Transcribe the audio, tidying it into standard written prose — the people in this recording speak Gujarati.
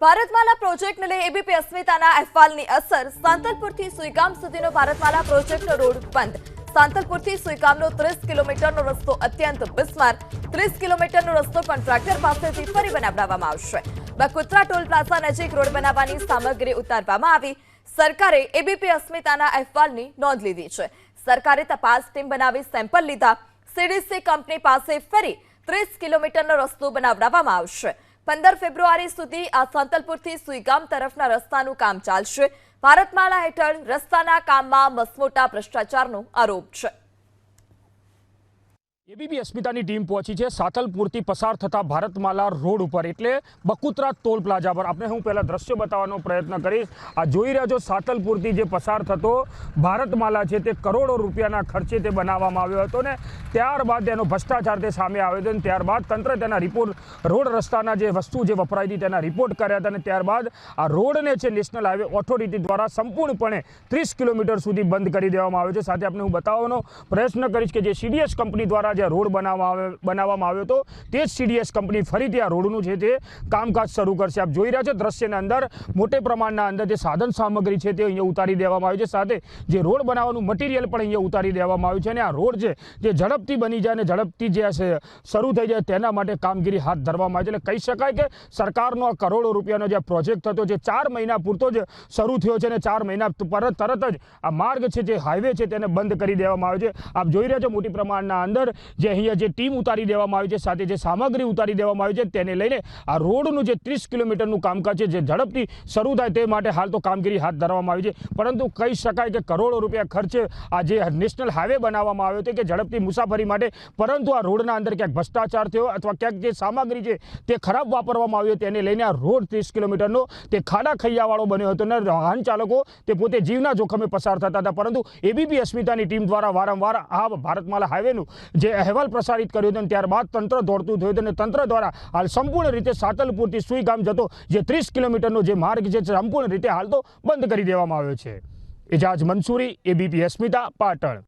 ભારતમાલા પ્રોજેક્ટને લઈ એબીપી અસ્મિતાના અહેવાલની અસર સાંતલપુરથી સુઈગામ સુધીનો ભારતમાલા પ્રોજેક્ટનો રોડ બંધ। સાંતલપુરથી સુઈગામનો 30 કિલોમીટરનો રસ્તો અત્યંત બિસ્માર। 30 કિલોમીટરનો રસ્તો કોન્ટ્રાક્ટર પાસેથી ફરી બનાવવામાં આવશે। બકુત્રા ટોલ પ્લાઝા નજીક રોડ બનાવવાની સામગ્રી ઉતારવામાં આવી। સરકારે એબીપી અસ્મિતાના અહેવાલની નોંધ લીધી છે। સરકારે તપાસ ટીમ બનાવી સેમ્પલ લીધા। સીડીસી કંપની પાસે ફરી 30 કિલોમીટરનો રસ્તો બનાવવામાં આવશે। 15 ફેબ્રુઆરી સુધી આ સાંતલપુરથી સુઈગામ તરફના રસ્તાનું કામ ચાલશે। ભારતમાલા હેઠળ રસ્તાના કામમાં મસમોટા ભ્રષ્ટાચારનો આરોપ છે। એબીપી અસ્મિતાની ટીમ પહોંચી છે સાંતલપુરથી પસાર થતા ભારતમાલા રોડ ઉપર એટલે બકુત્રા ટોલ પ્લાઝા પર। આપણે હું પહેલા દ્રશ્ય બતાવવાનો પ્રયત્ન કરીશ। આ જોઈ રહ્યા છો સાંતલપુરથી જે પસાર થતો ભારતમાલા છે તે કરોડો રૂપિયાના ખર્ચે તે બનાવવામાં આવ્યો હતો ને ત્યારબાદ તેનો ભ્રષ્ટાચાર તે સામે આવ્યો હતો ને ત્યારબાદ તંત્ર તેના રિપોર્ટ રોડ રસ્તાના જે વસ્તુ જે વપરાઈ હતી તેના રિપોર્ટ કર્યા હતા અને ત્યારબાદ આ રોડને છે નેશનલ હાઈવે ઓથોરિટી દ્વારા સંપૂર્ણપણે 30 કિલોમીટર સુધી બંધ કરી દેવામાં આવ્યો છે। સાથે આપણે હું બતાવવાનો પ્રયત્ન કરીશ કે જે સીડીએસ કંપની દ્વારા રોડ બનાવવામાં આવ્યો હતો તે જ સીડીએસ કંપની ફરીથી આ રોડનું છે તે કામકાજ શરૂ કરશે। આપ જોઈ રહ્યા છો દ્રશ્યના અંદર મોટે પ્રમાણના અંદર જે સાધન સામગ્રી છે તે અહીંયા ઉતારી દેવામાં આવ્યું છે। સાથે જે રોડ બનાવવાનું મટીરિયલ પણ અહીંયા ઉતારી દેવામાં આવ્યું છે અને આ રોડ છે જે ઝડપથી બની જાય અને ઝડપથી જે શરૂ થઈ જાય તેના માટે કામગીરી હાથ ધરવામાં આવી છે। એટલે કહી શકાય કે સરકારનો આ કરોડો રૂપિયાનો જે પ્રોજેક્ટ હતો જે 4 મહિના પૂરતો જ શરૂ થયો છે અને 4 મહિના તરત જ આ માર્ગ છે જે હાઈવે છે તેને બંધ કરી દેવામાં આવ્યો છે। આપ જોઈ રહ્યા છો મોટી પ્રમાણના અંદર જે અહીંયા જે ટીમ ઉતારી દેવામાં આવી છે સાથે જે સામગ્રી ઉતારી દેવામાં આવી છે તેને લઈને આ રોડનું જે 30 કિલોમીટરનું કામકાજ છે જે ઝડપથી શરૂ થાય તે માટે હાલ તો કામગીરી હાથ ધરવામાં આવી છે। પરંતુ કહી શકાય કે કરોડો રૂપિયા ખર્ચે આ જે નેશનલ હાઈવે બનાવવામાં આવ્યો હતો કે ઝડપથી મુસાફરી માટે, પરંતુ આ રોડના અંદર ક્યાંક ભ્રષ્ટાચાર થયો અથવા ક્યાંક જે સામગ્રી છે તે ખરાબ વાપરવામાં આવ્યો તેને લઈને આ રોડ 30 કિલોમીટરનો તે ખાડા ખૈયાવાળો બન્યો હતો અને વાહન ચાલકો તે પોતે જીવના જોખમે પસાર થતા હતા। પરંતુ એબીપી અસ્મિતાની ટીમ દ્વારા વારંવાર આ ભારતમાલા હાઈવેનું જે અહેવાલ પ્રસારિત કર્યો હતો ત્યારબાદ તંત્ર દોડતું થયું હતું અને તંત્ર દ્વારા હાલ સંપૂર્ણ રીતે સાંતલપુરથી સુઈગામ જતો જે 30 કિલોમીટરનો જે માર્ગ છે સંપૂર્ણ રીતે હાલ તો બંધ કરી દેવામાં આવ્યો છે। એજાજ મંસૂરી, એબીપી અસ્મિતા, પાટણ।